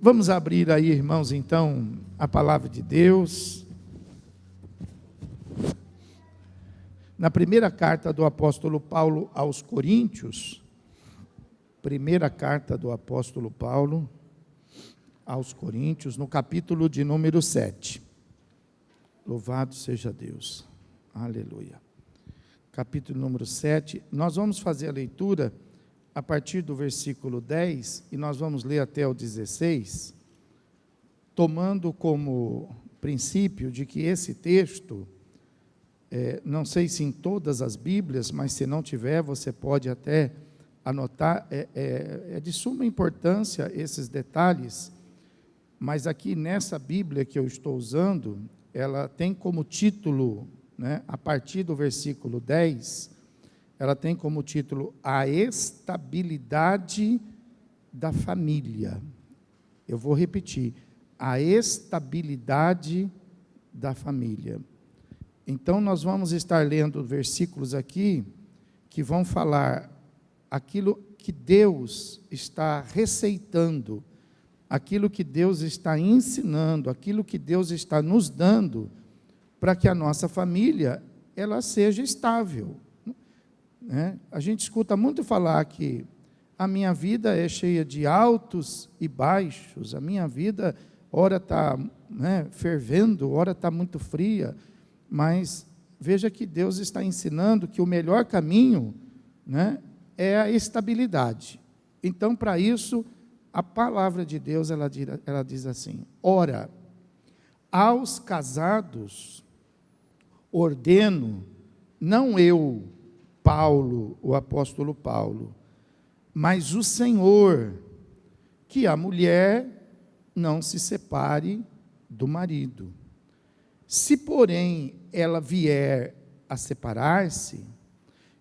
Vamos abrir aí, irmãos, então, a palavra de Deus. Na primeira carta do apóstolo Paulo aos Coríntios, primeira carta do apóstolo Paulo aos Coríntios, no capítulo de número 7. Louvado seja Deus. Aleluia. Capítulo número 7, nós vamos fazer a leitura a partir do versículo 10, e nós vamos ler até o 16, tomando como princípio de que esse texto, não sei se em todas as Bíblias, mas se não tiver, você pode até anotar, é de suma importância esses detalhes, mas aqui nessa Bíblia que eu estou usando, ela tem como título, a partir do versículo 10, ela tem como título a estabilidade da família. Eu vou repetir, a estabilidade da família. Então nós vamos estar lendo versículos aqui que vão falar aquilo que Deus está receitando, aquilo que Deus está ensinando, aquilo que Deus está nos dando para que a nossa família ela seja estável. A gente escuta muito falar que a minha vida é cheia de altos e baixos, a minha vida ora está fervendo, ora está muito fria, mas veja que Deus está ensinando que o melhor caminho é a estabilidade. Então, para isso, a palavra de Deus ela diz assim: ora, aos casados ordeno, não eu, Paulo, o apóstolo Paulo, mas o Senhor, que a mulher não se separe do marido. Se, porém, ela vier a separar-se,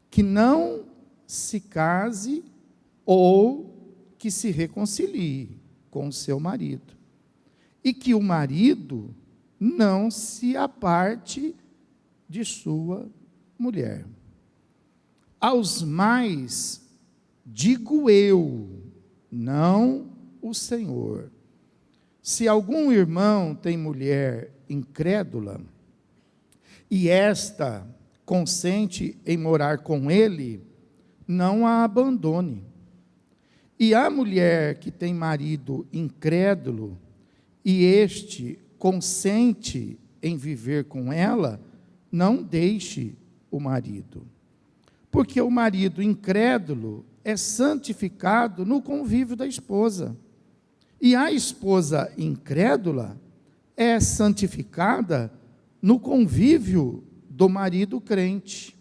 que não se case ou que se reconcilie com o seu marido, e que o marido não se aparte de sua mulher. Aos mais, digo eu, não o Senhor, se algum irmão tem mulher incrédula, e esta consente em morar com ele, não a abandone. E a mulher que tem marido incrédulo, e este consente em viver com ela, não deixe o marido. Porque o marido incrédulo é santificado no convívio da esposa. E a esposa incrédula é santificada no convívio do marido crente.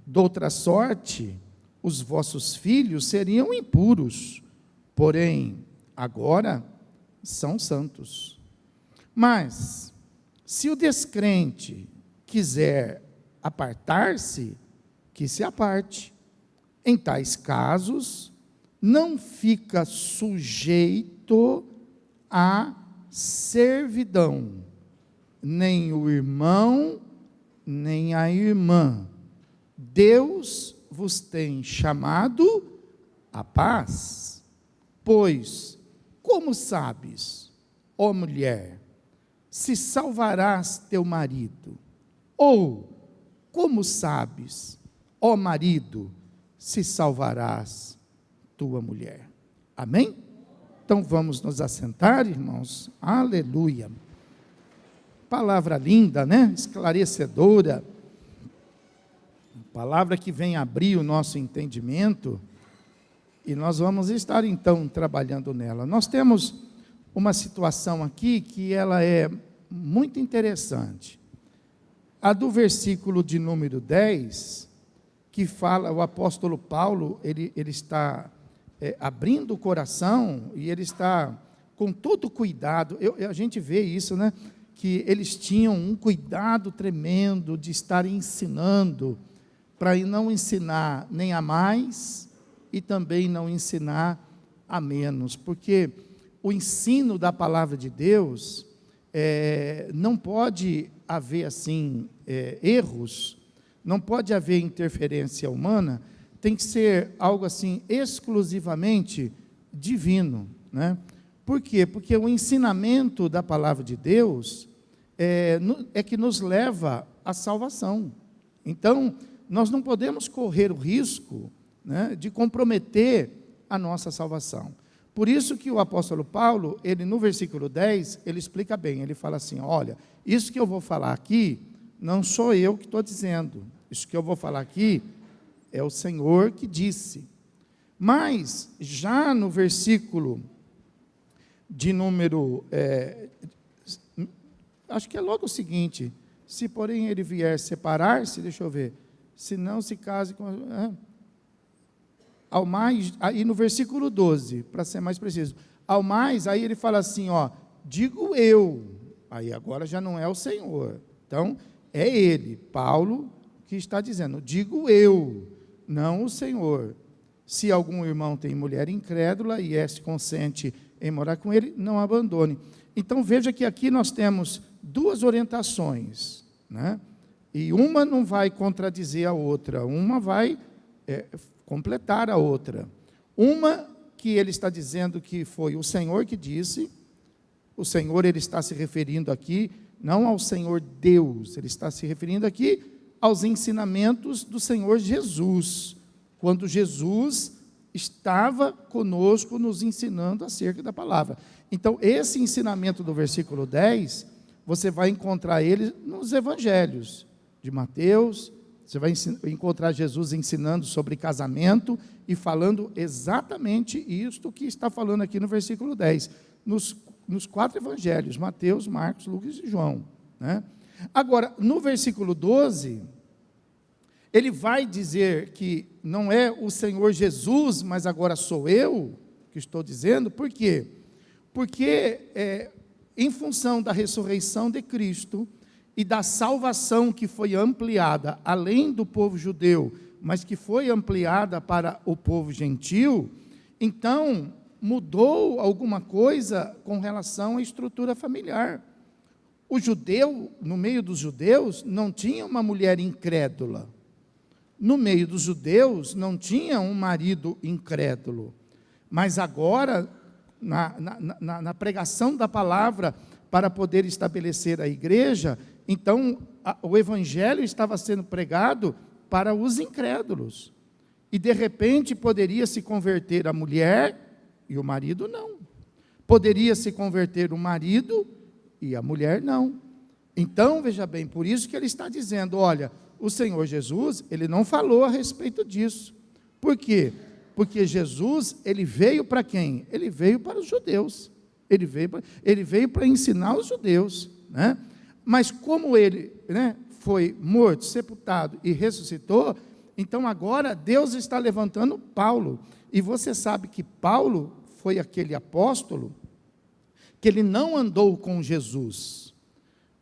Doutra sorte, os vossos filhos seriam impuros, porém, agora são santos. Mas, se o descrente quiser apartar-se, que se aparte. Em tais casos, não fica sujeito à servidão, nem o irmão, nem a irmã. Deus vos tem chamado à paz. Pois, como sabes, ó mulher, se salvarás teu marido? Ou, como sabes, ó marido, se salvarás tua mulher? Amém? Então vamos nos assentar, irmãos. Aleluia. Palavra linda, esclarecedora. Palavra que vem abrir o nosso entendimento. E nós vamos estar então trabalhando nela. Nós temos uma situação aqui que ela é muito interessante. A do versículo de número 10, que fala, o apóstolo Paulo, ele está abrindo o coração, e ele está com todo cuidado, a gente vê isso, que eles tinham um cuidado tremendo de estar ensinando, para não ensinar nem a mais, e também não ensinar a menos, porque o ensino da palavra de Deus, não pode haver assim, erros, não pode haver interferência humana, tem que ser algo assim exclusivamente divino, Por quê? Porque o ensinamento da palavra de Deus é que nos leva à salvação. Então, nós não podemos correr o risco, né, de comprometer a nossa salvação. Por isso que o apóstolo Paulo, ele no versículo 10, ele explica bem, ele fala assim, olha, isso que eu vou falar aqui, não sou eu que estou dizendo, isso que eu vou falar aqui, é o Senhor que disse. Mas, já no versículo de número, acho que é logo o seguinte, se porém ele vier separar-se, deixa eu ver, se não se case com... ao mais, aí no versículo 12, para ser mais preciso, ao mais, aí ele fala assim, ó, digo eu, aí agora já não é o Senhor, então é ele, Paulo, que está dizendo, digo eu, não o Senhor, se algum irmão tem mulher incrédula e se consente em morar com ele, não abandone. Então veja que aqui nós temos duas orientações, né? E uma não vai contradizer a outra, uma vai completar a outra. Uma que ele está dizendo que foi o Senhor que disse, o Senhor ele está se referindo aqui, não ao Senhor Deus, ele está se referindo aqui aos ensinamentos do Senhor Jesus, quando Jesus estava conosco nos ensinando acerca da palavra. Então, esse ensinamento do versículo 10, você vai encontrar ele nos evangelhos de Mateus, você vai encontrar Jesus ensinando sobre casamento e falando exatamente isto que está falando aqui no versículo 10, nos 4 evangelhos, Mateus, Marcos, Lucas e João, né? Agora, no versículo 12, ele vai dizer que não é o Senhor Jesus, mas agora sou eu que estou dizendo. Por quê? Porque em função da ressurreição de Cristo e da salvação que foi ampliada, além do povo judeu, mas que foi ampliada para o povo gentil, então mudou alguma coisa com relação à estrutura familiar. O judeu, no meio dos judeus, não tinha uma mulher incrédula. No meio dos judeus, não tinha um marido incrédulo. Mas agora, na pregação da palavra, para poder estabelecer a igreja, então o evangelho estava sendo pregado para os incrédulos. E de repente poderia se converter a mulher e o marido não. Poderia se converter o marido e a mulher não. Então, veja bem, por isso que ele está dizendo, olha, o Senhor Jesus, ele não falou a respeito disso. Por quê? Porque Jesus, ele veio para quem? Ele veio para os judeus. Ele veio para ensinar os judeus, né? Mas como ele, né, foi morto, sepultado e ressuscitou, então agora Deus está levantando Paulo. E você sabe que Paulo foi aquele apóstolo que ele não andou com Jesus.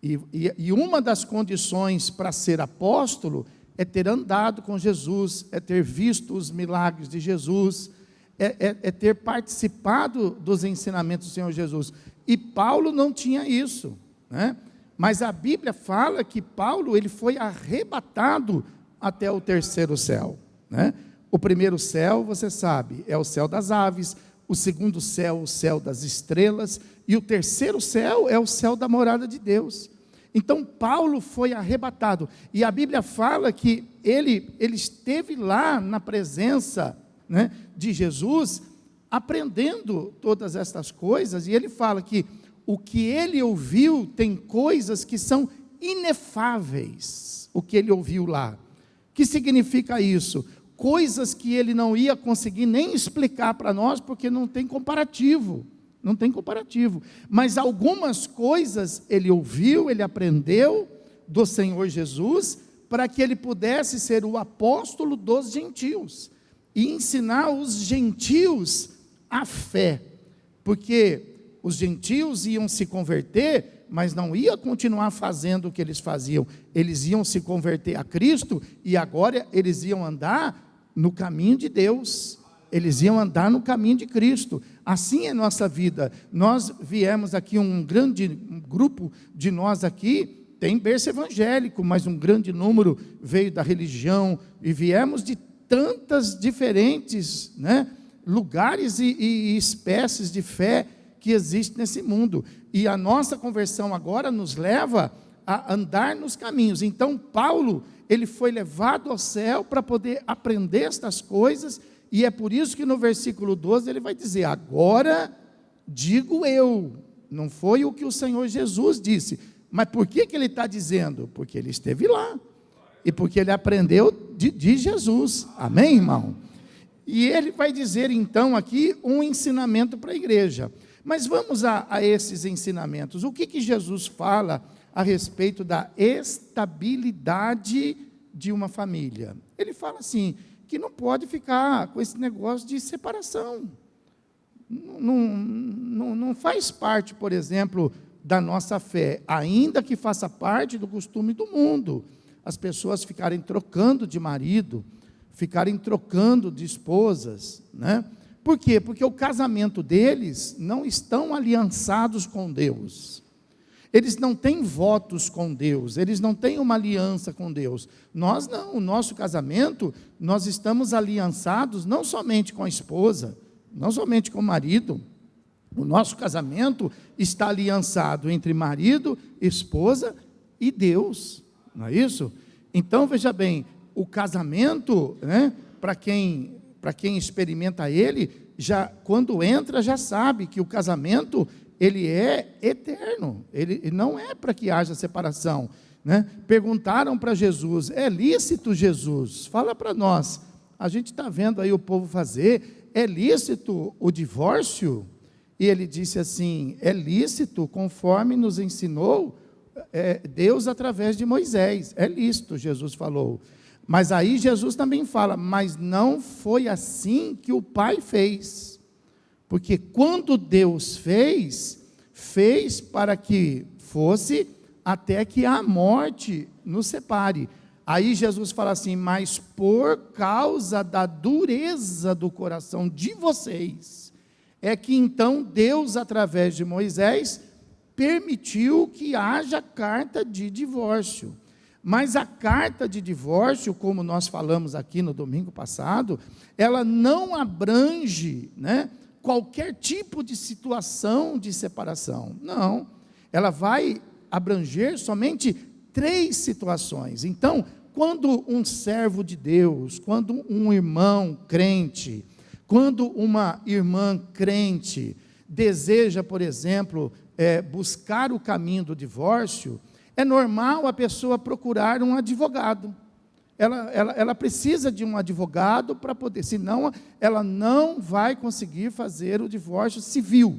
E uma das condições para ser apóstolo é ter andado com Jesus, é ter visto os milagres de Jesus, é ter participado dos ensinamentos do Senhor Jesus. E Paulo não tinha isso, né? Mas a Bíblia fala que Paulo ele foi arrebatado até o 3º céu, né? O 1º céu, você sabe, é o céu das aves, o 2º céu, o céu das estrelas, e o 3º céu é o céu da morada de Deus. Então Paulo foi arrebatado, e a Bíblia fala que ele esteve lá na presença, né, de Jesus, aprendendo todas estas coisas, e ele fala que o que ele ouviu tem coisas que são inefáveis, o que ele ouviu lá. Que significa isso? Coisas que ele não ia conseguir nem explicar para nós, porque não tem comparativo, mas algumas coisas ele ouviu, ele aprendeu do Senhor Jesus, para que ele pudesse ser o apóstolo dos gentios, e ensinar os gentios a fé, porque os gentios iam se converter, mas não iam continuar fazendo o que eles faziam, eles iam se converter a Cristo, e agora eles iam andar no caminho de Deus, eles iam andar no caminho de Cristo. Assim é nossa vida. Nós viemos aqui, um grande grupo de nós aqui, tem berço evangélico, mas um grande número veio da religião, e viemos de tantas diferentes, né, lugares e espécies de fé, que existe nesse mundo. E a nossa conversão agora nos leva a andar nos caminhos. Então, Paulo, ele foi levado ao céu para poder aprender estas coisas, e é por isso que no versículo 12 ele vai dizer: agora digo eu. Não foi o que o Senhor Jesus disse. Mas por que ele está dizendo? Porque ele esteve lá. E porque ele aprendeu de Jesus. Amém, irmão? E ele vai dizer então aqui um ensinamento para a igreja. Mas vamos a esses ensinamentos. O que Jesus fala a respeito da estabilidade de uma família? Ele fala assim, que não pode ficar com esse negócio de separação. Não faz parte, por exemplo, da nossa fé, ainda que faça parte do costume do mundo, as pessoas ficarem trocando de marido, ficarem trocando de esposas, né? Por quê? Porque o casamento deles não estão aliançados com Deus. Eles não têm votos com Deus, eles não têm uma aliança com Deus. Nós não, o nosso casamento, nós estamos aliançados não somente com a esposa, não somente com o marido. O nosso casamento está aliançado entre marido, esposa e Deus, não é isso? Então, veja bem, o casamento, né, para quem experimenta ele, já, quando entra, já sabe que o casamento, ele é eterno, ele não é para que haja separação, né? Perguntaram para Jesus: é lícito, Jesus? Fala para nós, a gente está vendo aí o povo fazer, é lícito o divórcio? E ele disse assim: é lícito, conforme nos ensinou Deus através de Moisés, é lícito, Jesus falou. Mas aí Jesus também fala: mas não foi assim que o Pai fez, porque quando Deus fez para que fosse até que a morte nos separe. Aí Jesus fala assim: mas por causa da dureza do coração de vocês, é que então Deus, através de Moisés, permitiu que haja carta de divórcio. Mas a carta de divórcio, como nós falamos aqui no domingo passado, ela não abrange, né, qualquer tipo de situação de separação. Não, ela vai abranger somente 3 situações. Então, quando um servo de Deus, quando um irmão crente, quando uma irmã crente deseja, por exemplo, buscar o caminho do divórcio, é normal a pessoa procurar um advogado. Ela precisa de um advogado para poder, senão ela não vai conseguir fazer o divórcio civil.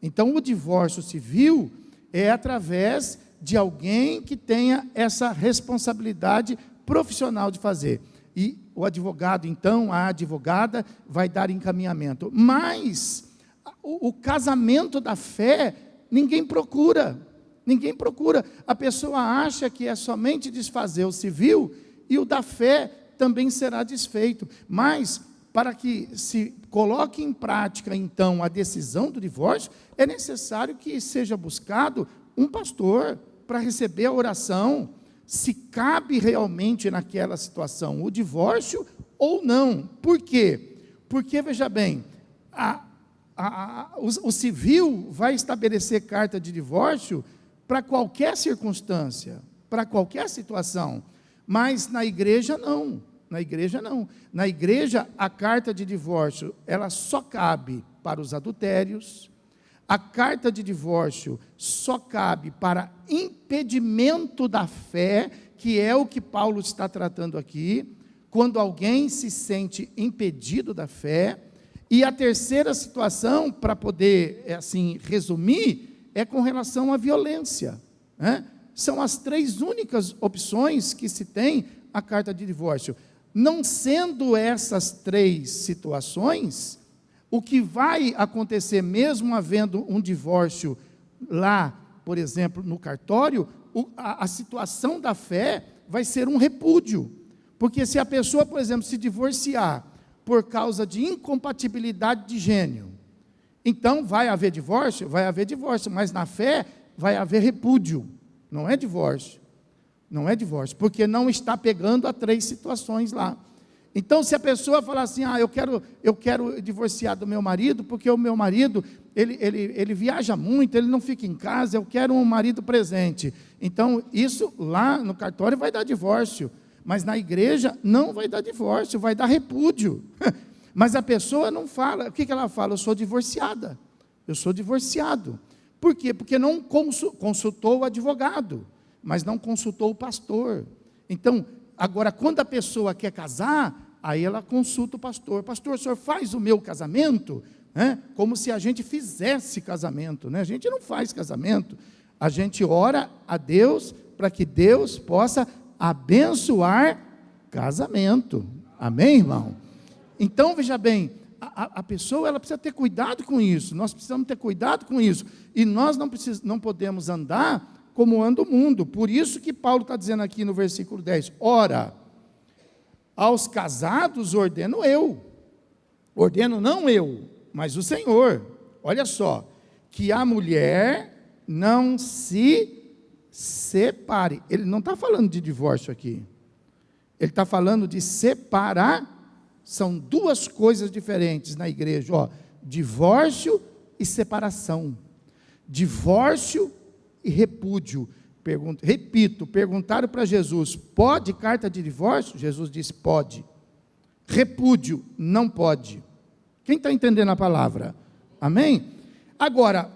Então, o divórcio civil é através de alguém que tenha essa responsabilidade profissional de fazer. E o advogado, então, a advogada, vai dar encaminhamento. Mas o casamento da fé, ninguém procura. Ninguém procura. A pessoa acha que é somente desfazer o civil e o da fé também será desfeito. Mas, para que se coloque em prática, então, a decisão do divórcio, é necessário que seja buscado um pastor para receber a oração, se cabe realmente naquela situação o divórcio ou não. Por quê? Porque, veja bem, o civil vai estabelecer carta de divórcio para qualquer circunstância, para qualquer situação, mas na igreja não. Na igreja não. Na igreja, a carta de divórcio, ela só cabe para os adultérios. A carta de divórcio só cabe para impedimento da fé, que é o que Paulo está tratando aqui, quando alguém se sente impedido da fé. E a terceira situação, para poder, assim, resumir, é com relação à violência, né? São as 3 únicas opções que se tem a carta de divórcio. Não sendo essas 3 situações, o que vai acontecer, mesmo havendo um divórcio lá, por exemplo, no cartório, a situação da fé vai ser um repúdio. Porque se a pessoa, por exemplo, se divorciar por causa de incompatibilidade de gênero, então vai haver divórcio? Vai haver divórcio, mas na fé vai haver repúdio. Não é divórcio. Não é divórcio, porque não está pegando a 3 situações lá. Então, se a pessoa falar assim, eu quero divorciar do meu marido, porque o meu marido, ele viaja muito, ele não fica em casa, eu quero um marido presente. Então, isso lá no cartório vai dar divórcio, mas na igreja não vai dar divórcio, vai dar repúdio. Mas a pessoa não fala, o que ela fala? Eu sou divorciada, eu sou divorciado. Por quê? Porque não consultou o advogado, mas não consultou o pastor. Então, agora, quando a pessoa quer casar, aí ela consulta o pastor. Pastor, o senhor faz o meu casamento? Como se a gente fizesse casamento, né? A gente não faz casamento. A gente ora a Deus para que Deus possa abençoar casamento. Amém, irmão? Então, veja bem, a pessoa ela precisa ter cuidado com isso. Nós precisamos ter cuidado com isso. E nós não podemos andar como anda o mundo. Por isso que Paulo está dizendo aqui no versículo 10, ora, aos casados ordeno eu, ordeno não eu, mas o Senhor, olha só, que a mulher não se separe. Ele não está falando de divórcio aqui, ele está falando de separar. São duas coisas diferentes na igreja, divórcio e separação, divórcio e repúdio. Repito, perguntaram para Jesus, pode carta de divórcio? Jesus disse, pode. Repúdio, não pode. Quem está entendendo a palavra? Amém? Agora,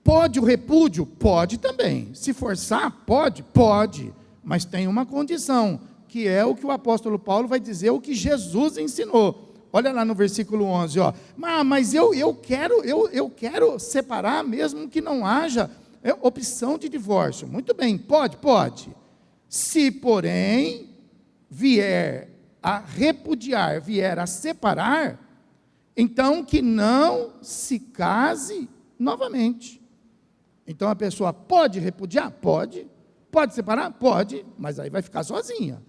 pode o repúdio? Pode também. Se forçar, pode? Pode. Mas tem uma condição, que é o que o apóstolo Paulo vai dizer, o que Jesus ensinou. Olha lá no versículo 11, mas eu quero separar, mesmo que não haja opção de divórcio. Muito bem, pode. Se, porém, vier a repudiar, vier a separar, então que não se case novamente. Então a pessoa pode repudiar? Pode. Pode separar? Pode, mas aí vai ficar sozinha.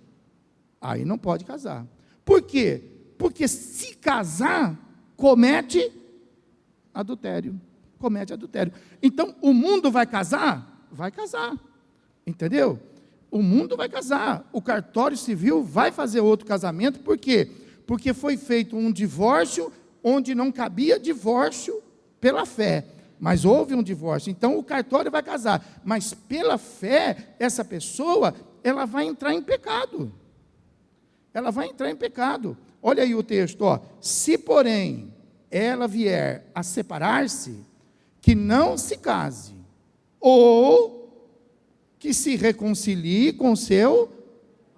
Aí não pode casar. Por quê? Porque se casar, comete adultério. Comete adultério. Então, o mundo vai casar? Vai casar. Entendeu? O mundo vai casar. O cartório civil vai fazer outro casamento. Por quê? Porque foi feito um divórcio onde não cabia divórcio pela fé. Mas houve um divórcio. Então, o cartório vai casar. Mas pela fé, essa pessoa, ela vai entrar em pecado. Ela vai entrar em pecado. Olha aí o texto, se porém ela vier a separar-se, que não se case, ou que se reconcilie com seu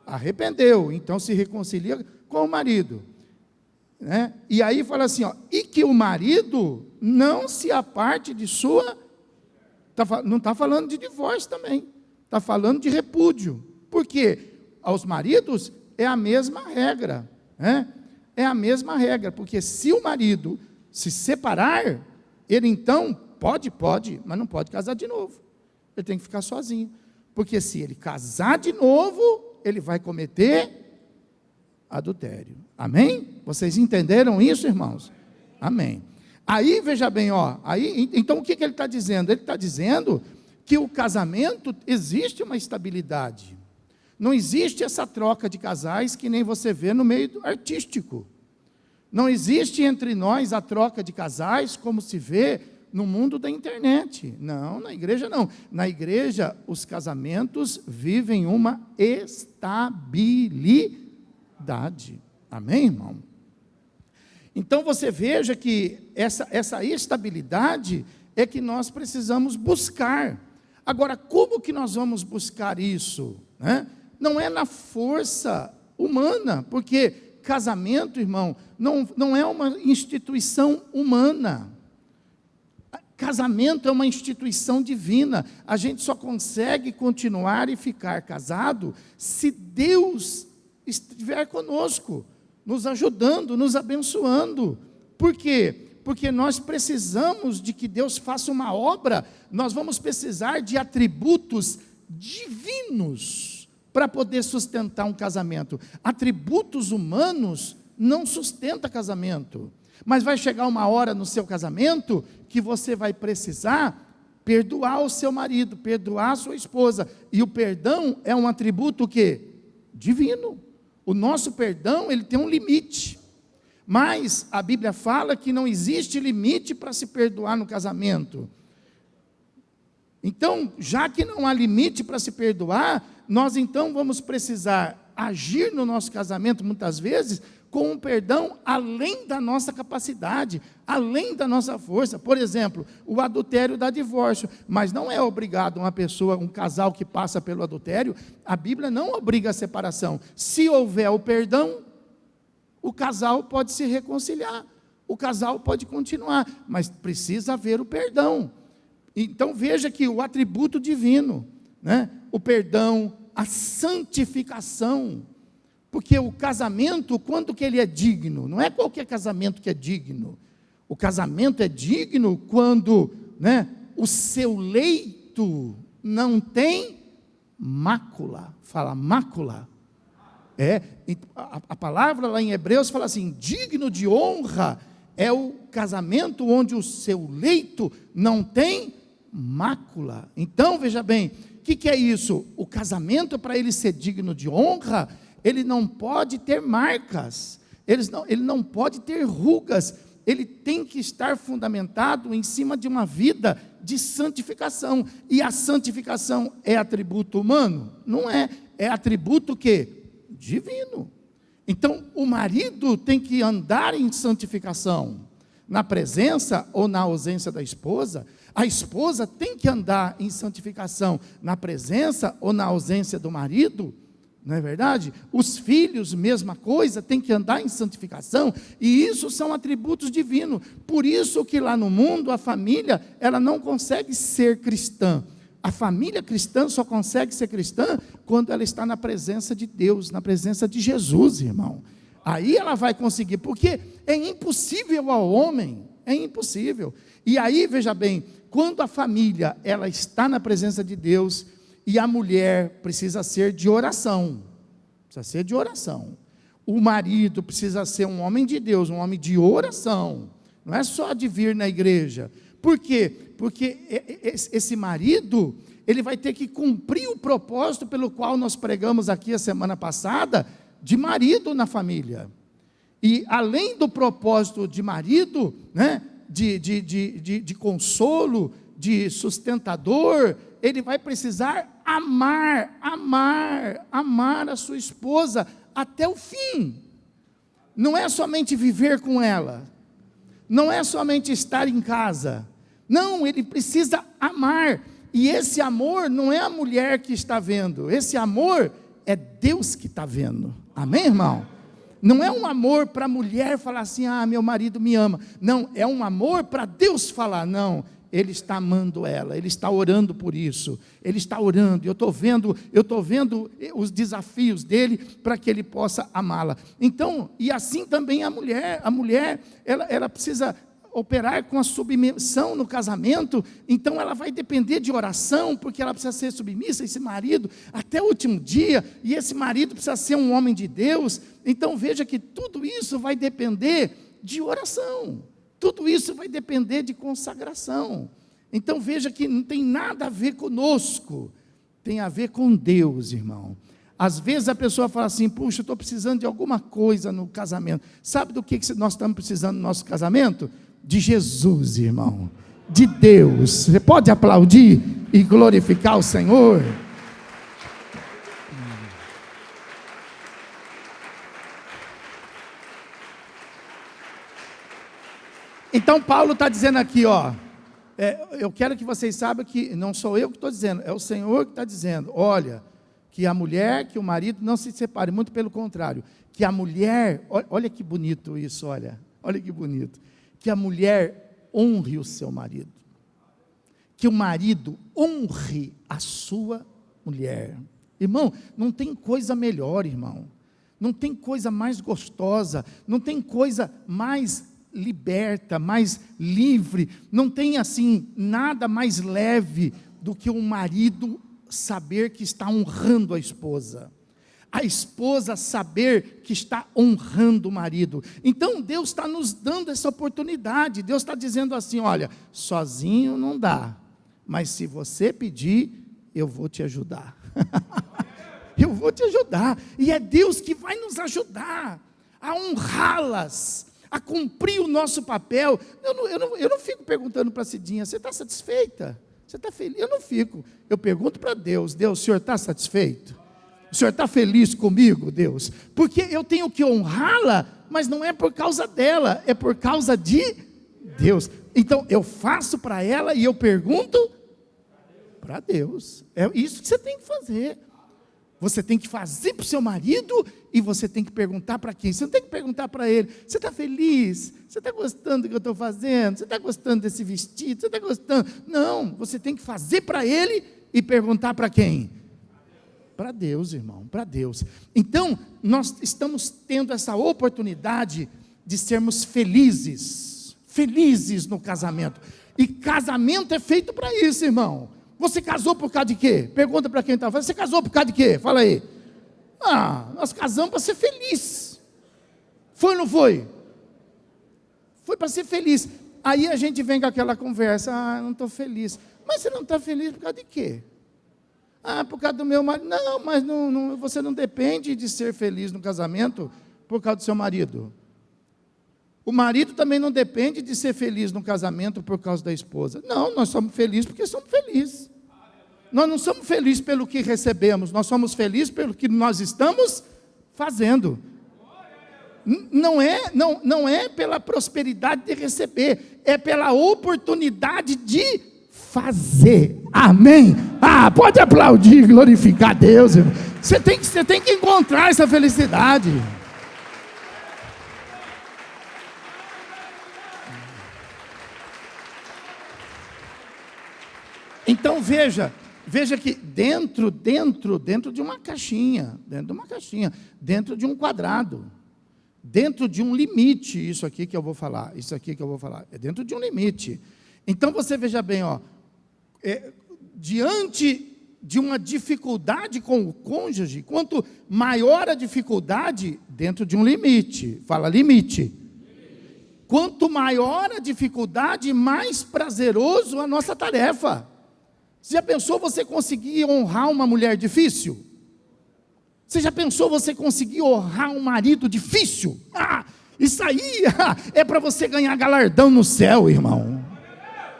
arrependeu, então se reconcilia com o marido, né? E aí fala assim, e que o marido não se aparte de sua, não está falando de divórcio também, está falando de repúdio, porque aos maridos é a mesma regra, né? É a mesma regra, porque se o marido se separar, ele então pode, mas não pode casar de novo. Ele tem que ficar sozinho. Porque se ele casar de novo, ele vai cometer adultério. Amém? Vocês entenderam isso, irmãos? Amém. Aí, veja bem, então o que ele está dizendo? Ele está dizendo que o casamento existe uma estabilidade. Não existe essa troca de casais que nem você vê no meio artístico. Não existe entre nós a troca de casais como se vê no mundo da internet. Não, na igreja não. Na igreja, os casamentos vivem uma estabilidade. Amém, irmão? Então, você veja que essa estabilidade é que nós precisamos buscar. Agora, como que nós vamos buscar isso? Não é na força humana, porque casamento, irmão, não é uma instituição humana. Casamento é uma instituição divina. A gente só consegue continuar e ficar casado se Deus estiver conosco, nos ajudando, nos abençoando. Por quê? Porque nós precisamos de que Deus faça uma obra, nós vamos precisar de atributos divinos para poder sustentar um casamento. Atributos humanos não sustentam casamento. Mas vai chegar uma hora no seu casamento que você vai precisar perdoar o seu marido, perdoar a sua esposa. E o perdão é um atributo que divino. O nosso perdão, ele tem um limite. Mas a Bíblia fala que não existe limite para se perdoar no casamento. Então, já que não há limite para se perdoar, nós então vamos precisar agir no nosso casamento, muitas vezes, com um perdão além da nossa capacidade, além da nossa força. Por exemplo, o adultério dá divórcio, mas não é obrigado uma pessoa, um casal que passa pelo adultério, a Bíblia não obriga a separação. Se houver o perdão, o casal pode se reconciliar, o casal pode continuar, mas precisa haver o perdão. Então veja que o atributo divino, né? O perdão, a santificação, porque o casamento, quando que ele é digno? Não é qualquer casamento que é digno. O casamento é digno quando, né, o seu leito não tem mácula. Fala mácula. A palavra lá em Hebreus fala assim, digno de honra é o casamento onde o seu leito não tem mácula. Então, veja bem, o que é isso? O casamento, para ele ser digno de honra, ele não pode ter marcas, ele não pode ter rugas, ele tem que estar fundamentado em cima de uma vida de santificação. E a santificação é atributo humano? Não é, é atributo que? Divino. Então, o marido tem que andar em santificação, na presença ou na ausência da esposa. A esposa tem que andar em santificação, na presença ou na ausência do marido. Não é verdade? Os filhos, mesma coisa, tem que andar em santificação, e isso são atributos divinos. Por isso que lá no mundo, a família, ela não consegue ser cristã. A família cristã só consegue ser cristã quando ela está na presença de Deus, na presença de Jesus, irmão. Aí ela vai conseguir, porque é impossível ao homem, é impossível. E aí, veja bem, quando a família, ela está na presença de Deus, e a mulher precisa ser de oração, precisa ser de oração. O marido precisa ser um homem de Deus, um homem de oração, não é só de vir na igreja. Por quê? Porque esse marido, ele vai ter que cumprir o propósito pelo qual nós pregamos aqui a semana passada, de marido na família. E além do propósito de marido, né, de consolo, de sustentador, ele vai precisar amar a sua esposa até o fim. Não é somente viver com ela, não é somente estar em casa, não, ele precisa amar, e esse amor não é a mulher que está vendo, esse amor é Deus que está vendo, amém, irmão? Não é um amor para a mulher falar assim, meu marido me ama, não, é um amor para Deus falar, não, ele está amando ela, ele está orando por isso, ele está orando, eu estou vendo os desafios dele, para que ele possa amá-la. Então, e assim também a mulher, ela precisa operar com a submissão no casamento, então ela vai depender de oração, porque ela precisa ser submissa a esse marido, até o último dia, e esse marido precisa ser um homem de Deus. Então veja que tudo isso vai depender de oração, tudo isso vai depender de consagração. Então veja que não tem nada a ver conosco, tem a ver com Deus, irmão. Às vezes a pessoa fala assim, puxa, eu estou precisando de alguma coisa no casamento. Sabe do que nós estamos precisando no nosso casamento? De Jesus, irmão, de Deus. Você pode aplaudir e glorificar o Senhor? Então Paulo está dizendo aqui, eu quero que vocês saibam que não sou eu que estou dizendo, é o Senhor que está dizendo, olha, que a mulher, que o marido não se separe, muito pelo contrário, que a mulher, olha que bonito isso, olha que bonito, que a mulher honre o seu marido, que o marido honre a sua mulher. Irmão, não tem coisa melhor, irmão, não tem coisa mais gostosa, não tem coisa mais liberta, mais livre, não tem assim nada mais leve do que um marido saber que está honrando a esposa saber que está honrando o marido. Então Deus está nos dando essa oportunidade, Deus está dizendo assim, olha, sozinho não dá, mas se você pedir, eu vou te ajudar. eu vou te ajudar. E é Deus que vai nos ajudar a honrá-las, a cumprir o nosso papel. Eu não fico perguntando para a Cidinha, você está satisfeita? Você está feliz? Eu não fico. Eu pergunto para Deus, Deus, o Senhor está satisfeito? O Senhor está feliz comigo, Deus? Porque eu tenho que honrá-la, mas não é por causa dela, é por causa de Deus. Então eu faço para ela e eu pergunto para Deus. É isso que você tem que fazer. Você tem que fazer para o seu marido e você tem que perguntar para quem? Você não tem que perguntar para ele, você está feliz? Você está gostando do que eu estou fazendo? Você está gostando desse vestido? Você está gostando? Não, você tem que fazer para ele e perguntar para quem? Para Deus, irmão, para Deus. Então, nós estamos tendo essa oportunidade de sermos felizes no casamento. E casamento é feito para isso, irmão. Você casou por causa de quê? Pergunta para quem está falando, você casou por causa de quê? Fala aí. Nós casamos para ser feliz. Foi ou não foi? Foi para ser feliz. Aí a gente vem com aquela conversa, não estou feliz. Mas você não está feliz por causa de quê? Por causa do meu marido. Não, mas você não depende de ser feliz no casamento por causa do seu marido. O marido também não depende de ser feliz no casamento por causa da esposa. Não, nós somos felizes porque somos felizes. Nós não somos felizes pelo que recebemos, nós somos felizes pelo que nós estamos fazendo. Não é pela prosperidade de receber, é pela oportunidade de fazer. Amém? Pode aplaudir, glorificar a Deus, irmão. Você tem que encontrar essa felicidade. Então veja que dentro de uma caixinha, dentro de um quadrado, dentro de um limite, isso aqui que eu vou falar, é dentro de um limite. Então você veja bem, diante de uma dificuldade com o cônjuge, quanto maior a dificuldade, dentro de um limite, fala limite. Quanto maior a dificuldade, mais prazeroso a nossa tarefa. Você já pensou você conseguir honrar uma mulher difícil? Você já pensou você conseguir honrar um marido difícil? Isso aí é para você ganhar galardão no céu, irmão.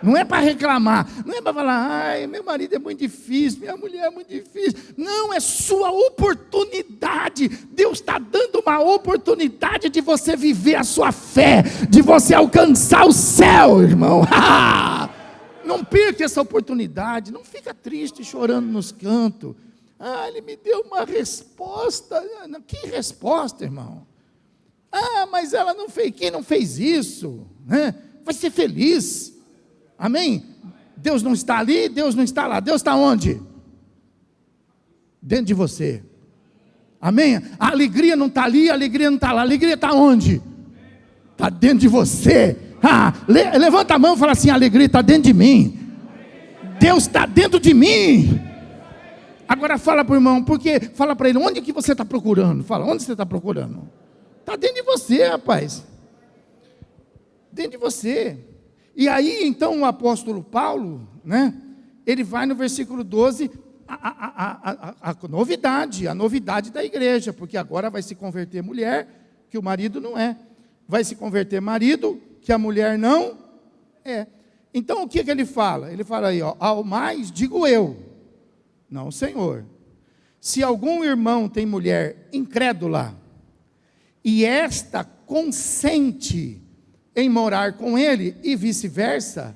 Não é para reclamar, não é para falar, meu marido é muito difícil, minha mulher é muito difícil. Não, é sua oportunidade. Deus está dando uma oportunidade de você viver a sua fé, de você alcançar o céu, irmão. Não perca essa oportunidade, não fica triste, chorando nos cantos. Ele me deu uma resposta. Que resposta, irmão? Mas ela não fez, quem não fez isso? Vai ser feliz. Amém? Deus não está ali, Deus não está lá. Deus está onde? Dentro de você. Amém? A alegria não está ali, a alegria não está lá. A alegria está onde? Está dentro de você. Levanta a mão e fala assim, a alegria está dentro de mim. Deus está dentro de mim. Agora fala para o irmão, fala para ele, onde que você está procurando? Fala, onde você está procurando? Está dentro de você, rapaz. Dentro de você. E aí, então, o apóstolo Paulo, ele vai no versículo 12, a novidade da igreja, porque agora vai se converter mulher, que o marido não é. Vai se converter marido, que a mulher não é. Então, o que ele fala? Ele fala aí, ao mais digo eu, não, Senhor, se algum irmão tem mulher incrédula, e esta consente em morar com ele, e vice-versa,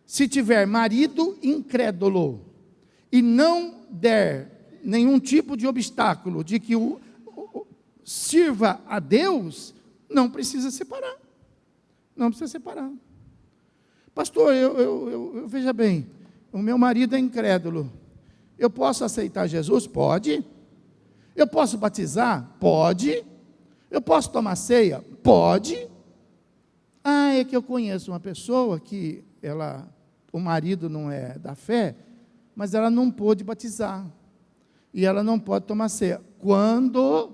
se tiver marido incrédulo, e não der nenhum tipo de obstáculo, de que sirva a Deus, não precisa separar. Não precisa separar. Pastor, eu veja bem, o meu marido é incrédulo. Eu posso aceitar Jesus? Pode. Eu posso batizar? Pode. Eu posso tomar ceia? Pode. É que eu conheço uma pessoa que o marido não é da fé, mas ela não pôde batizar. E ela não pode tomar ceia. Quando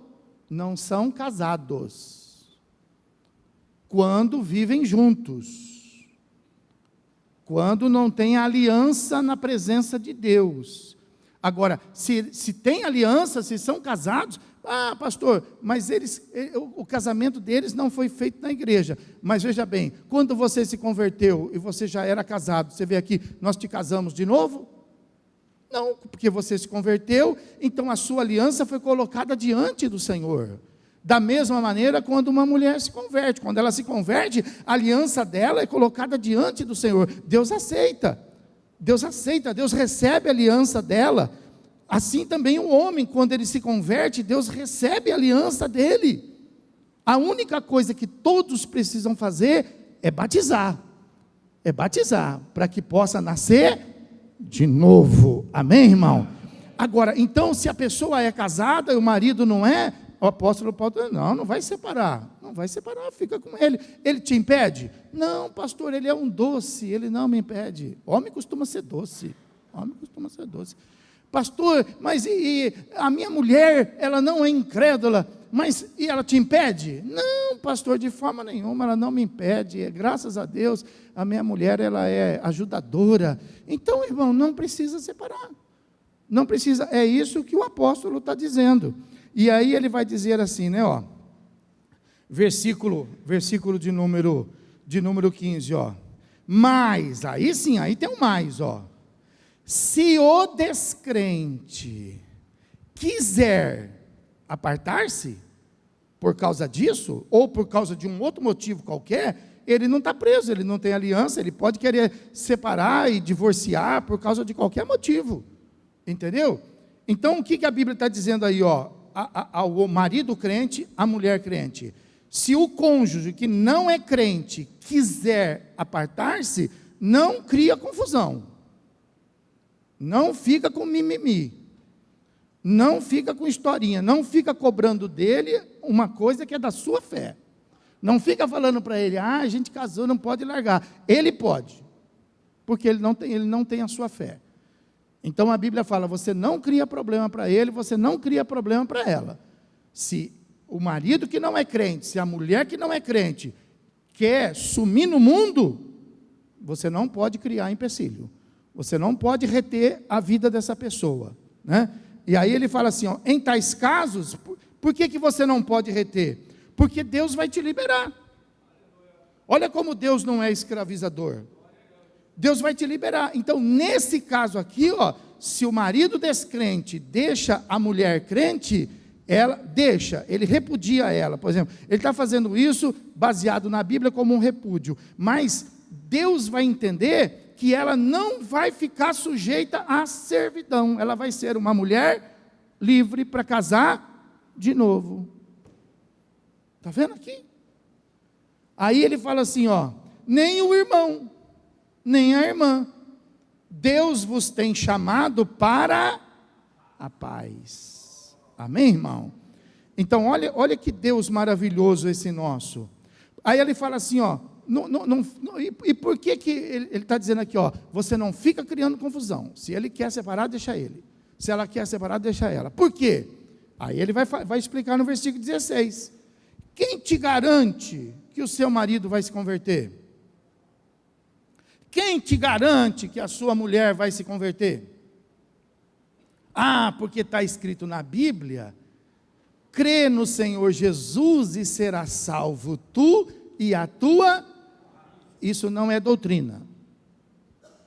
não são casados. Quando vivem juntos. Quando não tem aliança na presença de Deus. Agora, se tem aliança, se são casados, pastor, mas o casamento deles não foi feito na igreja. Mas veja bem, quando você se converteu e você já era casado, você vê aqui, nós te casamos de novo? Não, porque você se converteu, então a sua aliança foi colocada diante do Senhor. Da mesma maneira, quando uma mulher se converte, quando ela se converte, a aliança dela é colocada diante do Senhor. Deus aceita, Deus recebe a aliança dela. Assim também o homem, quando ele se converte, Deus recebe a aliança dele. A única coisa que todos precisam fazer é batizar, para que possa nascer de novo. Amém, irmão? Agora, então, se a pessoa é casada e o marido não é, o apóstolo Paulo diz, não vai separar, fica com ele. Ele te impede? Não, pastor, ele é um doce, ele não me impede. Homem costuma ser doce. Pastor, mas e a minha mulher, ela não é incrédula, mas e ela te impede? Não, pastor, de forma nenhuma, ela não me impede. Graças a Deus, a minha mulher, ela é ajudadora. Então, irmão, não precisa separar. Não precisa, é isso que o apóstolo está dizendo. E aí ele vai dizer assim, né, versículo de número 15, mas, aí sim, aí tem um mais, se o descrente quiser apartar-se, por causa disso, ou por causa de um outro motivo qualquer, ele não está preso, ele não tem aliança, ele pode querer separar e divorciar por causa de qualquer motivo, entendeu? Então, o que a Bíblia está dizendo aí, ao marido crente, à mulher crente? Se o cônjuge que não é crente quiser apartar-se, não cria confusão, não fica com mimimi, não fica com historinha, não fica cobrando dele uma coisa que é da sua fé, não fica falando para ele, a gente casou, não pode largar. Ele pode, porque ele não tem a sua fé. Então a Bíblia fala, você não cria problema para ele, você não cria problema para ela. Se o marido que não é crente, se a mulher que não é crente quer sumir no mundo, você não pode criar empecilho, você não pode reter a vida dessa pessoa, né? E aí ele fala assim, em tais casos, por que você não pode reter? Porque Deus vai te liberar. Olha como Deus não é escravizador. Deus vai te liberar. Então, nesse caso aqui, se o marido descrente deixa a mulher crente, ele repudia ela. Por exemplo, ele está fazendo isso baseado na Bíblia como um repúdio. Mas Deus vai entender que ela não vai ficar sujeita à servidão. Ela vai ser uma mulher livre para casar de novo. Está vendo aqui? Aí ele fala assim, nem o irmão, nem a irmã, Deus vos tem chamado para a paz. Amém, irmão? Então, olha que Deus maravilhoso esse nosso. Aí ele fala assim, e por que ele está dizendo aqui, você não fica criando confusão. Se ele quer separar, deixa ele. Se ela quer separar, deixa ela. Por quê? Aí ele vai explicar no versículo 16. Quem te garante que o seu marido vai se converter? Quem te garante que a sua mulher vai se converter? Porque está escrito na Bíblia, crê no Senhor Jesus e serás salvo tu e a tua. Isso não é doutrina,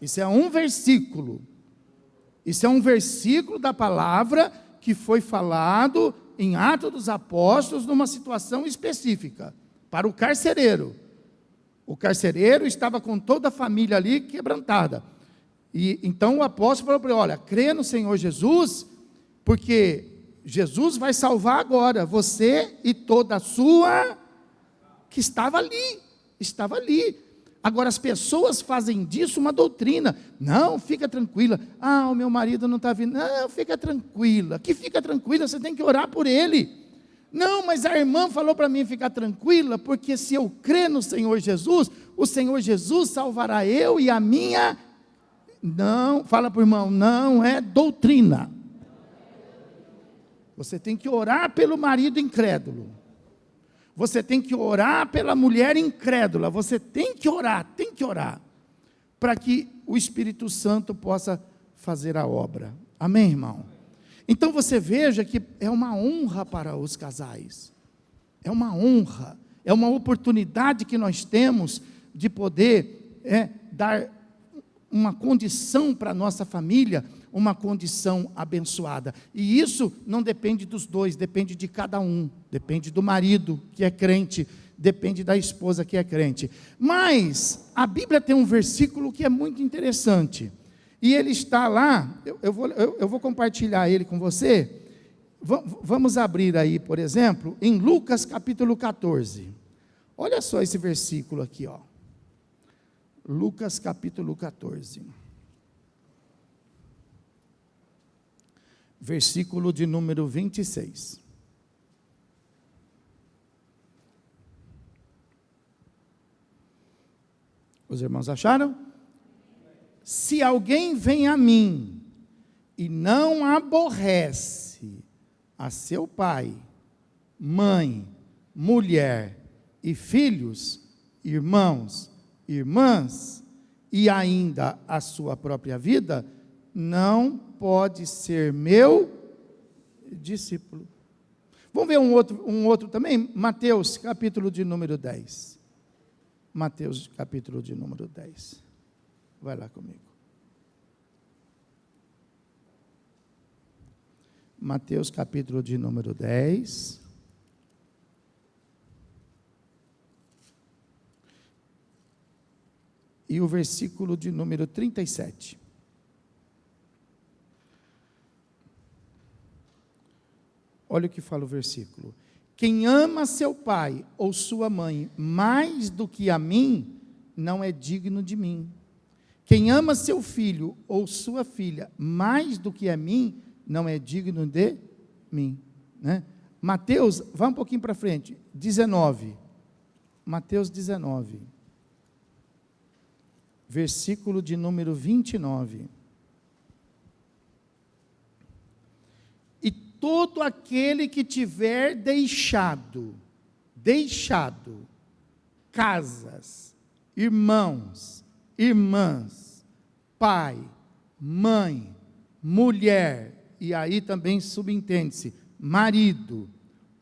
isso é um versículo, da palavra que foi falado em Atos dos Apóstolos numa situação específica, para o carcereiro. O carcereiro estava com toda a família ali quebrantada. E então o apóstolo falou para ele, olha, crê no Senhor Jesus, porque Jesus vai salvar agora você e toda a sua, que estava ali. Agora as pessoas fazem disso uma doutrina. Não, fica tranquila. O meu marido não está vindo. Não, fica tranquila. Que fica tranquila, você tem que orar por ele. Não, mas a irmã falou para mim ficar tranquila, porque se eu crer no Senhor Jesus, o Senhor Jesus salvará eu e a minha. Não, fala para o irmão, não é doutrina. Você tem que orar pelo marido incrédulo. Você tem que orar pela mulher incrédula. Você tem que orar, para que o Espírito Santo possa fazer a obra. Amém, irmão? Então você veja que é uma honra para os casais. É uma honra, é uma oportunidade que nós temos de poder dar uma condição para a nossa família, uma condição abençoada. E isso não depende dos dois, depende de cada um. Depende do marido que é crente, depende da esposa que é crente. Mas a Bíblia tem um versículo que é muito interessante. E ele está lá, eu vou compartilhar ele com você. Vamos abrir aí, por exemplo, em Lucas capítulo 14. Olha só esse versículo aqui, ó. Lucas capítulo 14. Versículo de número 26. Os irmãos acharam? Se alguém vem a mim e não aborrece a seu pai, mãe, mulher e filhos, irmãos, irmãs, e ainda a sua própria vida, não pode ser meu discípulo. Vamos ver um outro também? Mateus, capítulo de número 10. Mateus, capítulo de número 10. Vai lá comigo. Mateus, capítulo de número 10. E o versículo de número 37. Olha o que fala o versículo. Quem ama seu pai ou sua mãe mais do que a mim, não é digno de mim. Quem ama seu filho ou sua filha mais do que a mim, não é digno de mim. Né? Mateus, vá um pouquinho para frente, 19. Mateus 19. Versículo de número 29. E todo aquele que tiver deixado casas, irmãos, irmãs, pai, mãe, mulher, e aí também subentende-se, marido,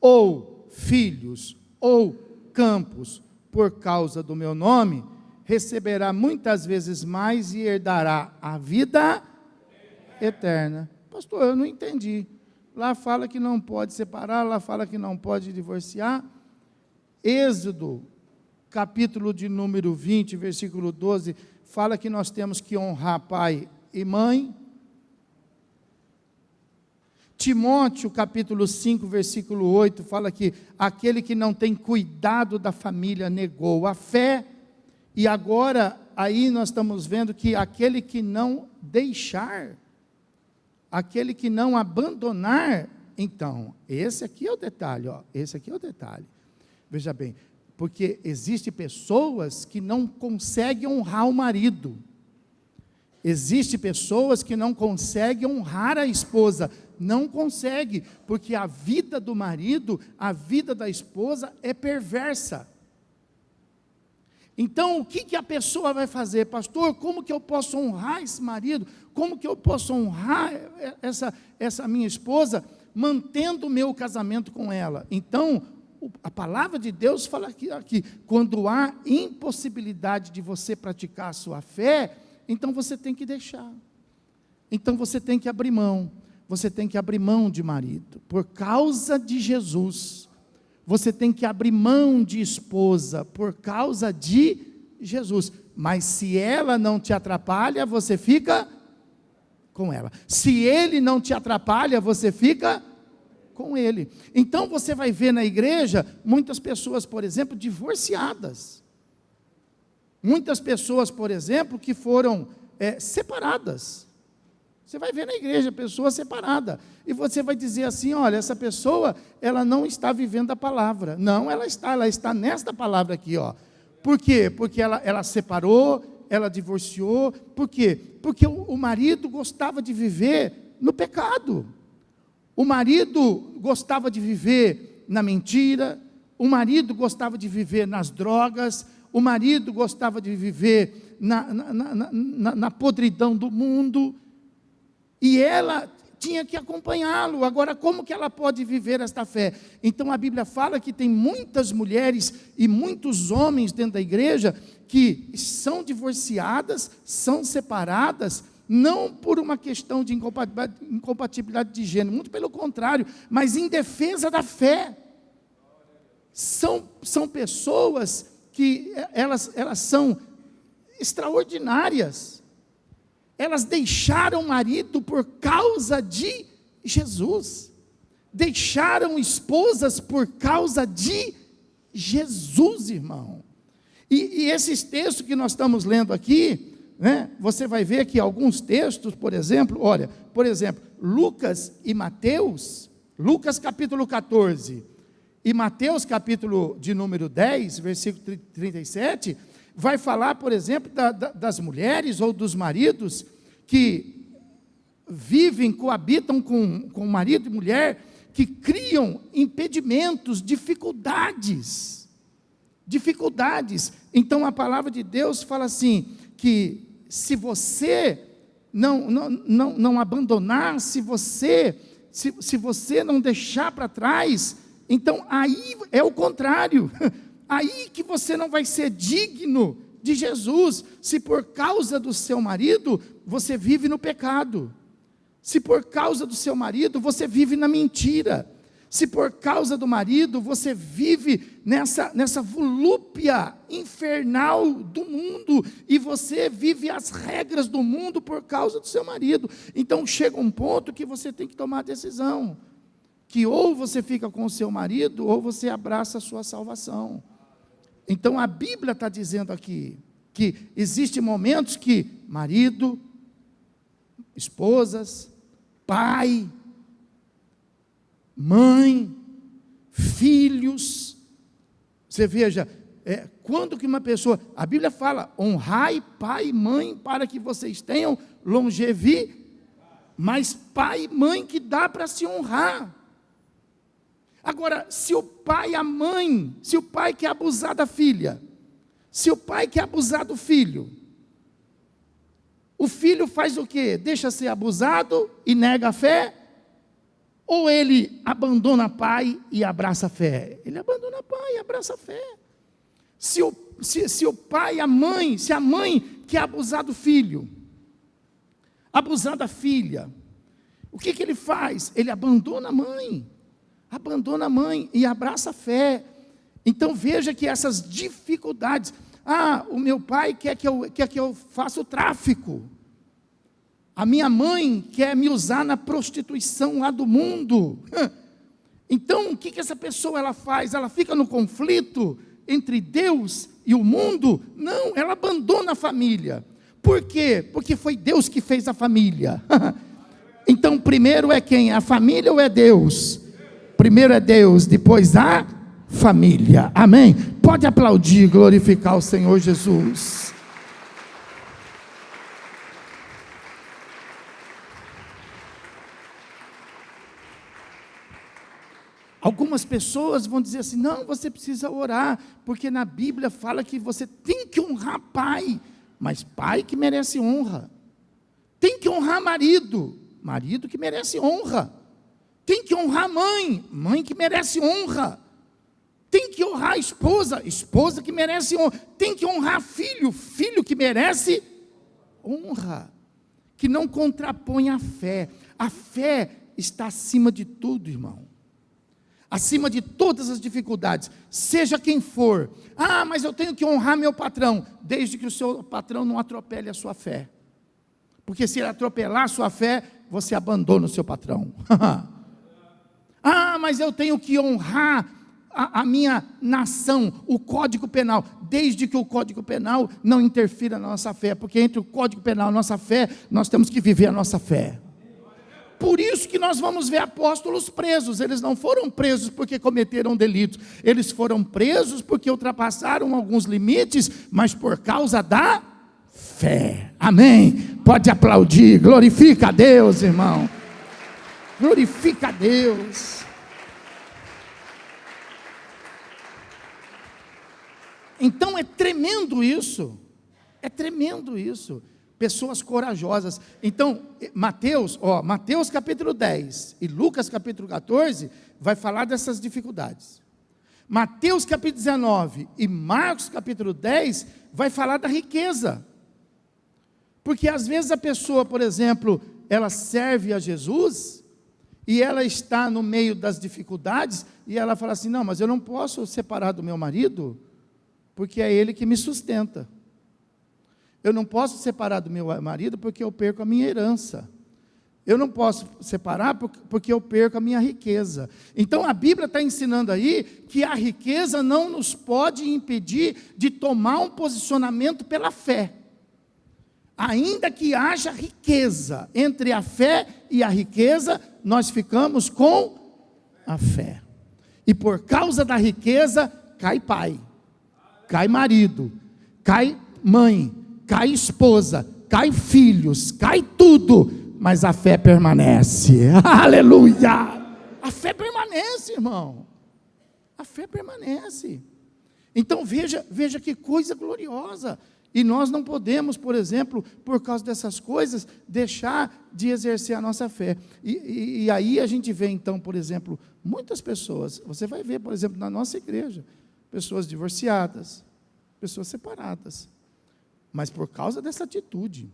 ou filhos, ou campos, por causa do meu nome, receberá muitas vezes mais e herdará a vida eterna. Pastor, eu não entendi. Lá fala que não pode separar, lá fala que não pode divorciar. Êxodo, capítulo de número 20, versículo 12, fala que nós temos que honrar pai e mãe. Timóteo, capítulo 5, versículo 8, fala que aquele que não tem cuidado da família negou a fé. E agora, aí nós estamos vendo que aquele que não deixar, aquele que não abandonar, então, esse aqui é o detalhe, ó, esse aqui é o detalhe. Veja bem, porque existem pessoas que não conseguem honrar o marido. Existem pessoas que não conseguem honrar a esposa, não consegue, porque a vida do marido, a vida da esposa é perversa. Então, o que a pessoa vai fazer? Pastor, como que eu posso honrar esse marido? Como que eu posso honrar essa minha esposa, mantendo o meu casamento com ela? Então, a palavra de Deus fala aqui, quando há impossibilidade de você praticar a sua fé, então você tem que deixar. Então você tem que abrir mão. Você tem que abrir mão de marido, por causa de Jesus. Você tem que abrir mão de esposa por causa de Jesus. Mas se ela não te atrapalha, você fica com ela. Se ele não te atrapalha, você fica com ele. Então você vai ver na igreja muitas pessoas, por exemplo, divorciadas. Muitas pessoas, por exemplo, que foram separadas. Você vai ver na igreja pessoa separada, e você vai dizer assim, olha, essa pessoa, ela não está vivendo a palavra. Não, ela está nesta palavra aqui, ó. Por quê? Porque ela separou, ela divorciou. Por quê? Porque o marido gostava de viver no pecado. O marido gostava de viver na mentira, o marido gostava de viver nas drogas, o marido gostava de viver na podridão do mundo. E ela tinha que acompanhá-lo. Agora, como que ela pode viver esta fé? Então, a Bíblia fala que tem muitas mulheres e muitos homens dentro da igreja que são divorciadas, são separadas, não por uma questão de incompatibilidade de gênero, muito pelo contrário, mas em defesa da fé. São pessoas que elas são extraordinárias. Elas deixaram o marido por causa de Jesus. Deixaram esposas por causa de Jesus, irmão. E esses textos que nós estamos lendo aqui, né, você vai ver que alguns textos, por exemplo, Lucas e Mateus, Lucas capítulo 14 e Mateus capítulo de número 10, versículo 37, vai falar, por exemplo, das mulheres ou dos maridos que vivem, coabitam com marido e mulher, que criam impedimentos, dificuldades. Então a palavra de Deus fala assim, que se você não abandonar, se você não deixar para trás, então aí é o contrário. Aí que você não vai ser digno de Jesus, se por causa do seu marido, você vive no pecado. Se por causa do seu marido, você vive na mentira. Se por causa do marido, você vive nessa volúpia infernal do mundo, e você vive as regras do mundo por causa do seu marido. Então chega um ponto que você tem que tomar a decisão, que ou você fica com o seu marido, ou você abraça a sua salvação. Então a Bíblia está dizendo aqui, que existem momentos que marido, esposas, pai, mãe, filhos, você veja, quando que uma pessoa, a Bíblia fala, honrai pai e mãe, para que vocês tenham longevidade, mas pai e mãe que dá para se honrar. Agora, se o pai e a mãe, se o pai quer abusar da filha, se o pai quer abusar do filho, o filho faz o quê? Deixa ser abusado e nega a fé? Ou ele abandona pai e abraça a fé? Ele abandona pai e abraça a fé. Se o pai, a mãe, se a mãe quer abusar do filho, abusar da filha, o que ele faz? Ele abandona a mãe e abraça a fé. Então veja que essas dificuldades, o meu pai quer que eu faça o tráfico, a minha mãe quer me usar na prostituição lá do mundo. Então o que essa pessoa ela faz? Ela fica no conflito entre Deus e o mundo? Não, ela abandona a família. Por quê? Porque foi Deus que fez a família. Então primeiro é quem? A família ou é Deus? Primeiro é Deus, depois a família. Amém? Pode aplaudir, glorificar o Senhor Jesus. Algumas pessoas vão dizer assim, não, você precisa orar, porque na Bíblia fala que você tem que honrar pai, mas pai que merece honra. Tem que honrar marido, marido que merece honra. Tem que honrar mãe, mãe que merece honra. Tem que honrar esposa, esposa que merece honra. Tem que honrar filho, filho que merece honra. Que não contrapõe a fé. A fé está acima de tudo, irmão. Acima de todas as dificuldades, seja quem for. Mas eu tenho que honrar meu patrão, desde que o seu patrão não atropele a sua fé. Porque se ele atropelar a sua fé, você abandona o seu patrão. Mas eu tenho que honrar a minha nação, o Código Penal, desde que o Código Penal não interfira na nossa fé, porque entre o Código Penal e a nossa fé, nós temos que viver a nossa fé. Por isso que nós vamos ver apóstolos presos. Eles não foram presos porque cometeram delitos, eles foram presos porque ultrapassaram alguns limites, mas por causa da fé. Amém? Pode aplaudir, glorifica a Deus, irmão. Glorifica a Deus. Então é tremendo isso, Pessoas corajosas. Então, Mateus capítulo 10 e Lucas capítulo 14 vai falar dessas dificuldades. Mateus capítulo 19 e Marcos capítulo 10 vai falar da riqueza. Porque às vezes a pessoa, por exemplo, ela serve a Jesus e ela está no meio das dificuldades e ela fala assim: não, mas eu não posso separar do meu marido porque é ele que me sustenta. Eu não posso separar do meu marido porque eu perco a minha herança. Eu não posso separar porque eu perco a minha riqueza. Então a Bíblia está ensinando aí que a riqueza não nos pode impedir de tomar um posicionamento pela fé. Ainda que haja riqueza, entre a fé e a riqueza, nós ficamos com a fé. E por causa da riqueza, cai pai, cai marido, cai mãe, cai esposa, cai filhos, cai tudo, mas a fé permanece. Aleluia! A fé permanece, irmão. A fé permanece. Então veja que coisa gloriosa. E nós não podemos, por exemplo, por causa dessas coisas, deixar de exercer a nossa fé. E aí a gente vê então, por exemplo, muitas pessoas, você vai ver, por exemplo, na nossa igreja, pessoas divorciadas, pessoas separadas. Mas por causa dessa atitude,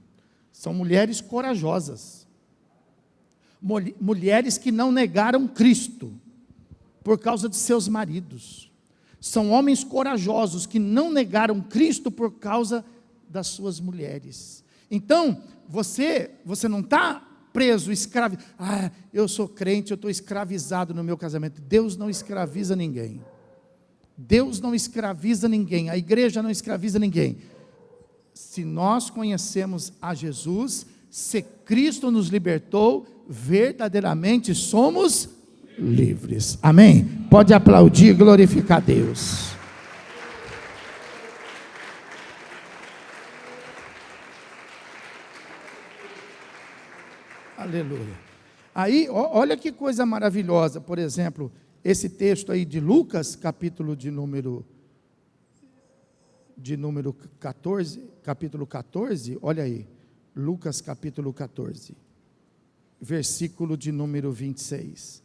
são mulheres corajosas, mulheres que não negaram Cristo, por causa de seus maridos, são homens corajosos, que não negaram Cristo, por causa das suas mulheres. Então, você não está preso, eu sou crente, eu estou escravizado no meu casamento. Deus não escraviza ninguém, Deus não escraviza ninguém, a igreja não escraviza ninguém. Se nós conhecemos a Jesus, se Cristo nos libertou, verdadeiramente somos livres. Amém? Pode aplaudir e glorificar a Deus. Aleluia. Aí, olha que coisa maravilhosa, por exemplo, esse texto aí de Lucas, capítulo de número 14, capítulo 14, olha aí, Lucas capítulo 14, versículo de número 26.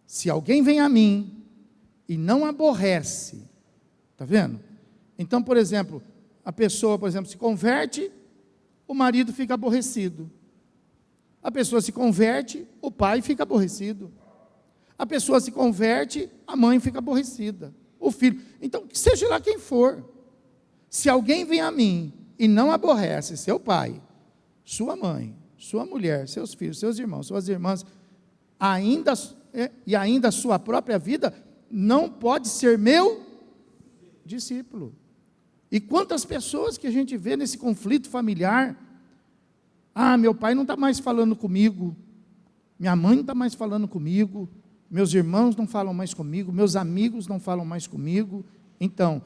Se alguém vem a mim e não aborrece, está vendo? Então, por exemplo, a pessoa, por exemplo, se converte, o marido fica aborrecido. A pessoa se converte, o pai fica aborrecido. A pessoa se converte, a mãe fica aborrecida. O filho. Então, seja lá quem for. Se alguém vem a mim e não aborrece seu pai, sua mãe, sua mulher, seus filhos, seus irmãos, suas irmãs, ainda a sua própria vida, não pode ser meu discípulo. E quantas pessoas que a gente vê nesse conflito familiar: meu pai não está mais falando comigo, minha mãe não está mais falando comigo, meus irmãos não falam mais comigo, meus amigos não falam mais comigo. Então,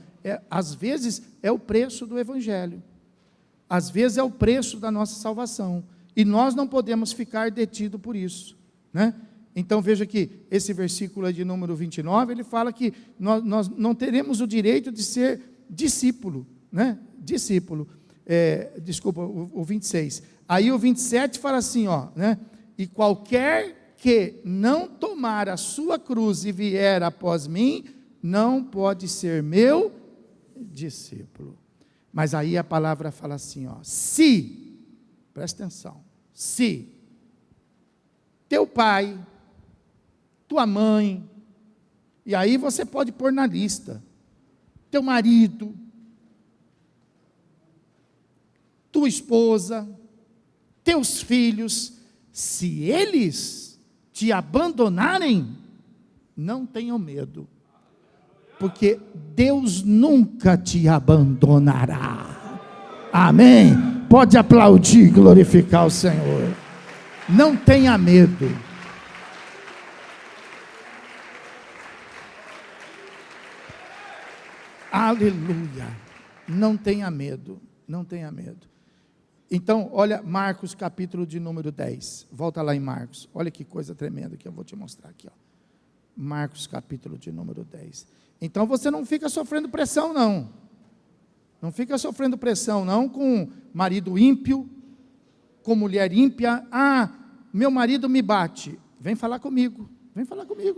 às vezes é o preço do Evangelho, às vezes é o preço da nossa salvação, e nós não podemos ficar detidos por isso, né? Então veja que esse versículo de número 29, ele fala que nós não teremos o direito de ser discípulo, né? Discípulo, desculpa, o 26, aí o 27 fala assim, né? E qualquer que não tomar a sua cruz e vier após mim, não pode ser meu discípulo. Mas aí a palavra fala assim, se, presta atenção, se teu pai, tua mãe, e aí você pode pôr na lista, teu marido, tua esposa, teus filhos, se eles te abandonarem, não tenham medo, porque Deus nunca te abandonará. Amém? Pode aplaudir e glorificar o Senhor. Não tenha medo. Aleluia. Não tenha medo. Não tenha medo. Então, olha Marcos capítulo de número 10. Volta lá em Marcos. Olha que coisa tremenda que eu vou te mostrar aqui. Marcos capítulo de número 10. Então você não fica sofrendo pressão, não. Não fica sofrendo pressão, não, com marido ímpio, com mulher ímpia. Ah, meu marido me bate. Vem falar comigo,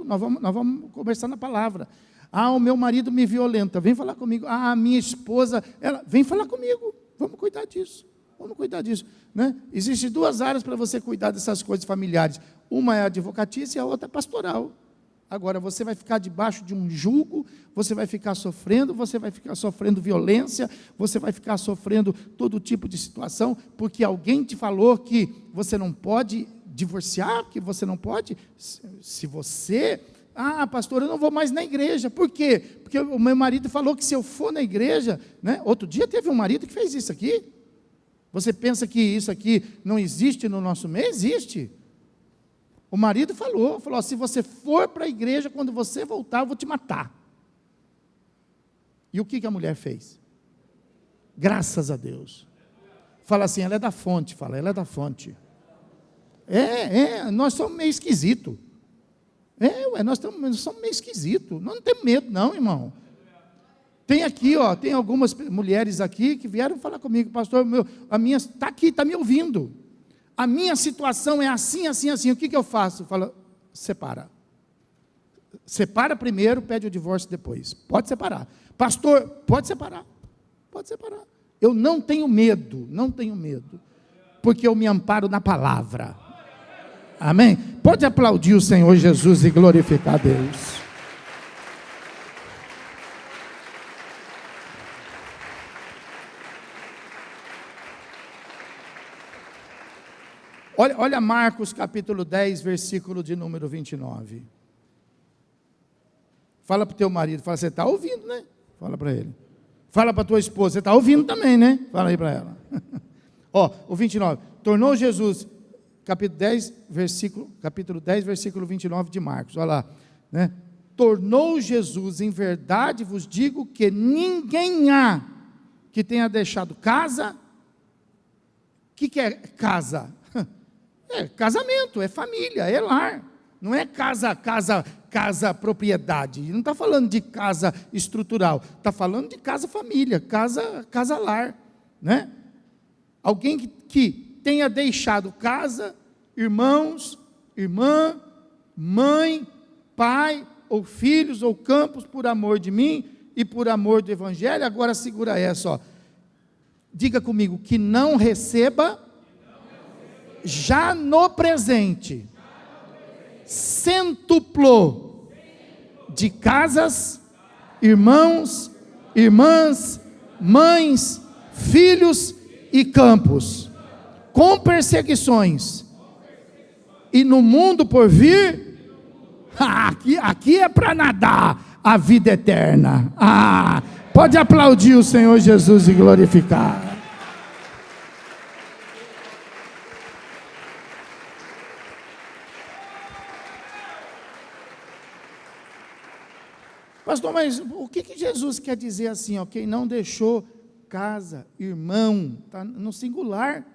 nós vamos conversar na palavra. Ah, o meu marido me violenta, vem falar comigo. Ah, a minha esposa, vem falar comigo, vamos cuidar disso, né? Existem duas áreas para você cuidar dessas coisas familiares. Uma é a advocatícia e a outra é pastoral. Agora, você vai ficar debaixo de um jugo, você vai ficar sofrendo violência, você vai ficar sofrendo todo tipo de situação, porque alguém te falou que você não pode divorciar, que você não pode, se você... Ah, pastor, eu não vou mais na igreja. Por quê? Porque o meu marido falou que se eu for na igreja, né? Outro dia teve um marido que fez isso aqui. Você pensa que isso aqui não existe no nosso meio? Existe. O marido falou, se você for para a igreja, quando você voltar, eu vou te matar. E o que a mulher fez? Graças a Deus. Fala assim, ela é da fonte, nós somos meio esquisitos. Nós somos meio esquisitos. Nós não temos medo não, irmão. Tem aqui, tem algumas mulheres aqui que vieram falar comigo, pastor, a minha está aqui, está me ouvindo. A minha situação é assim, assim, assim. O que eu faço? Fala, separa. Separa primeiro, pede o divórcio depois. Pode separar. Pastor, pode separar. Eu não tenho medo, porque eu me amparo na palavra. Amém? Pode aplaudir o Senhor Jesus e glorificar a Deus. Olha Marcos capítulo 10, versículo de número 29. Fala para o teu marido, fala, você está ouvindo, né? Fala para ele. Fala para a tua esposa, você está ouvindo também, né? Fala aí para ela. O 29. Tornou Jesus, capítulo 10, versículo 29 de Marcos. Olha lá, né? Tornou Jesus, em verdade vos digo que ninguém há que tenha deixado casa. O que é casa? É casamento, é família, é lar. Não é casa propriedade. Não está falando de casa estrutural. Está falando de casa família, casa lar, né? Alguém que tenha deixado casa, irmãos, irmã, mãe, pai, ou filhos, ou campos, por amor de mim e por amor do evangelho. Agora segura essa, diga comigo, que não receba já no presente cêntuplo de casas, irmãos, irmãs, mães, filhos e campos, com perseguições, e no mundo por vir, aqui é para nadar a vida eterna. Pode aplaudir o Senhor Jesus e glorificar. Pastor, mas o que Jesus quer dizer assim? Quem não deixou casa, irmão, está no singular,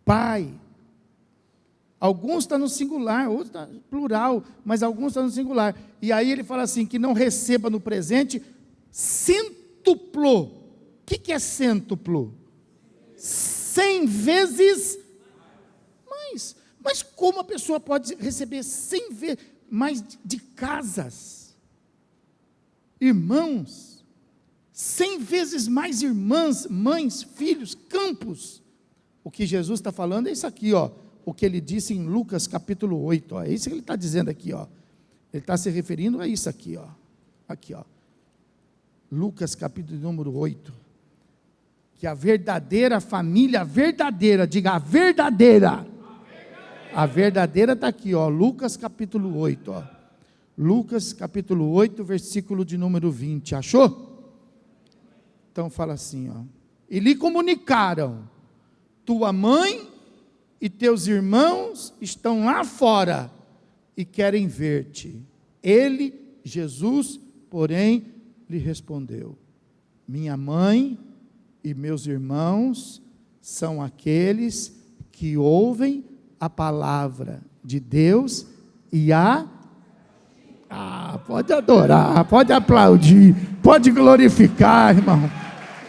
pai. Alguns estão no singular, outros estão no plural, mas alguns estão no singular. E aí ele fala assim, que não receba no presente cêntuplo. O que é cêntuplo? 100 vezes mais. Mas como a pessoa pode receber 100 vezes mais de casas? Irmãos, 100 vezes mais irmãs, mães, filhos, campos. O que Jesus está falando é isso aqui, o que ele disse em Lucas capítulo 8, é isso que ele está dizendo aqui, ele está se referindo a isso aqui, Lucas capítulo número 8, que a verdadeira família, diga a verdadeira está aqui, Lucas capítulo 8, Lucas capítulo 8, versículo de número 20, achou? Então fala assim, e lhe comunicaram, tua mãe e teus irmãos estão lá fora e querem ver-te. Ele, Jesus, porém, lhe respondeu, minha mãe e meus irmãos são aqueles que ouvem a palavra de Deus e pode adorar, pode aplaudir, pode glorificar, irmão.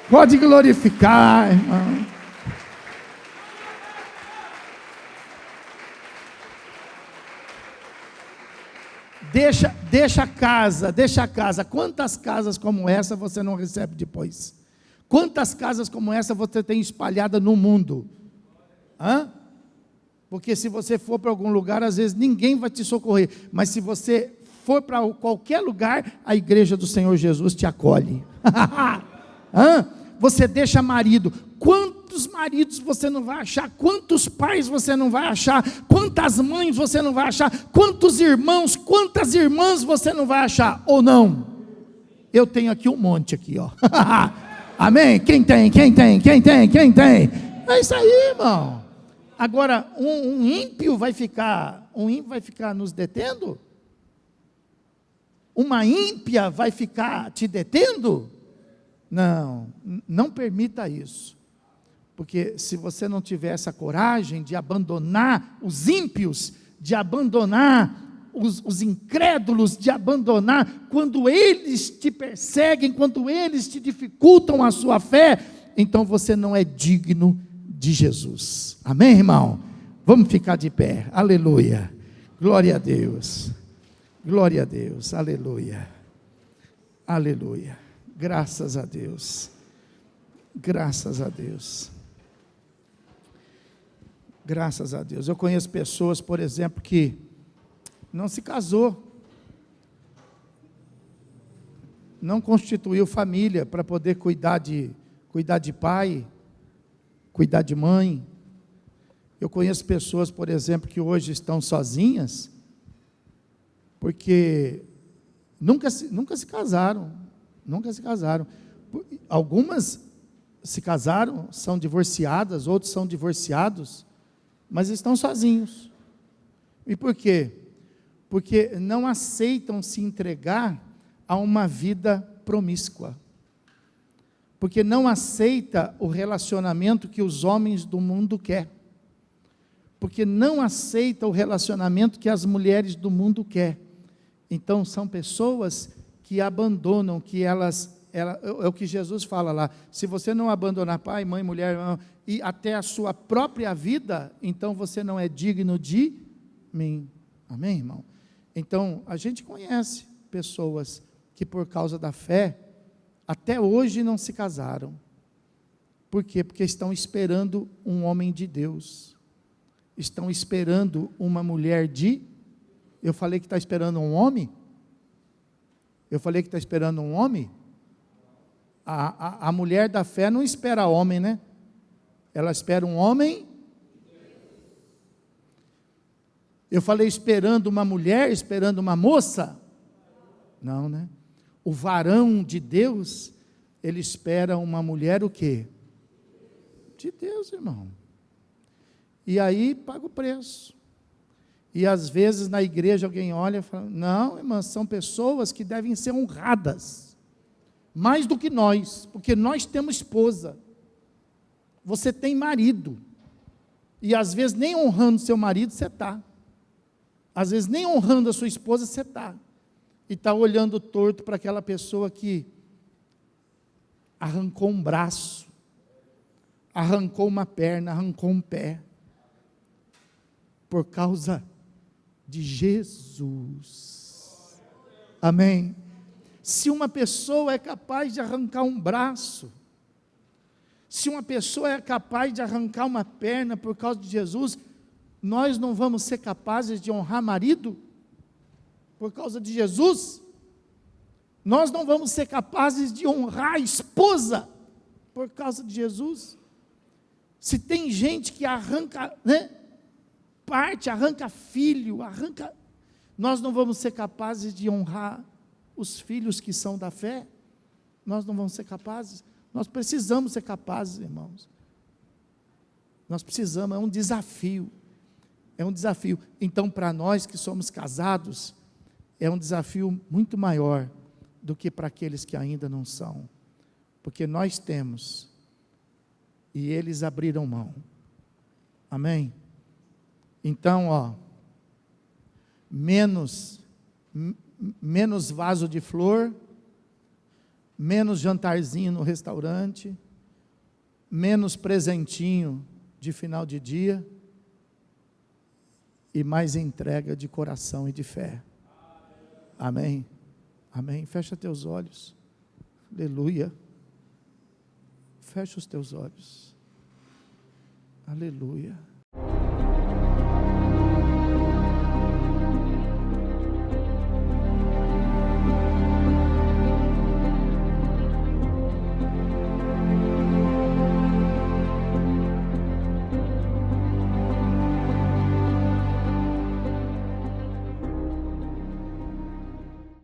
Pode glorificar, irmão. Deixa a casa. Quantas casas como essa você não recebe depois? Quantas casas como essa você tem espalhada no mundo? Porque se você for para algum lugar, às vezes ninguém vai te socorrer. Mas se você for para qualquer lugar, a igreja do Senhor Jesus te acolhe. Você deixa marido. Quantos maridos você não vai achar? Quantos pais você não vai achar? Quantas mães você não vai achar? Quantos irmãos, quantas irmãs você não vai achar? Ou não? Eu tenho aqui um monte aqui, ó. Amém? Quem tem? É isso aí, irmão. Agora, um ímpio vai ficar nos detendo? Uma ímpia vai ficar te detendo? Não permita isso. Porque se você não tiver essa coragem de abandonar os ímpios, de abandonar os incrédulos, de abandonar, quando eles te perseguem, quando eles te dificultam a sua fé, então você não é digno de Jesus. Amém, irmão? Vamos ficar de pé. Aleluia. Glória a Deus. Glória a Deus. Aleluia. Aleluia. Graças a Deus. Graças a Deus. Graças a Deus. Eu conheço pessoas, por exemplo, que não se casou, não constituiu família para poder cuidar de pai, cuidar de mãe. Eu conheço pessoas, por exemplo, que hoje estão sozinhas, porque nunca se casaram. Algumas se casaram, são divorciadas, outros são divorciados, mas estão sozinhos. E por quê? Porque não aceitam se entregar a uma vida promíscua. Porque não aceita o relacionamento que os homens do mundo querem. Porque não aceita o relacionamento que as mulheres do mundo querem. Então são pessoas que abandonam, que é o que Jesus fala lá, se você não abandonar pai, mãe, mulher, e até a sua própria vida, então você não é digno de mim. Amém, irmão? Então, a gente conhece pessoas que por causa da fé, até hoje não se casaram. Por quê? Porque estão esperando um homem de Deus. Estão esperando uma mulher de... Eu falei que está esperando um homem? Eu falei que está esperando um homem? A mulher da fé não espera homem, né? Ela espera um homem. Eu falei esperando uma mulher, esperando uma moça? Não, né? O varão de Deus, ele espera uma mulher o quê? De Deus, irmão. E aí paga o preço. E às vezes na igreja alguém olha e fala, não, irmã, são pessoas que devem ser honradas, mais do que nós, porque nós temos esposa, você tem marido, e às vezes nem honrando seu marido você está, às vezes nem honrando a sua esposa você está, e está olhando torto para aquela pessoa que arrancou um braço, arrancou uma perna, arrancou um pé, por causa de Jesus. Amém? Se uma pessoa é capaz de arrancar um braço, se uma pessoa é capaz de arrancar uma perna por causa de Jesus, nós não vamos ser capazes de honrar marido por causa de Jesus? Nós não vamos ser capazes de honrar a esposa por causa de Jesus? Se tem gente que arranca, arranca filho, nós não vamos ser capazes de honrar os filhos que são da fé? Nós não vamos ser capazes? Nós precisamos ser capazes, irmãos. Nós precisamos, é um desafio. Então, para nós que somos casados, é um desafio muito maior do que para aqueles que ainda não são. Porque nós temos, e eles abriram mão. Amém? Então, menos vaso de flor, menos jantarzinho no restaurante, menos presentinho de final de dia, e mais entrega de coração e de fé. Amém? Amém? Fecha teus olhos. Aleluia. Fecha os teus olhos. Aleluia.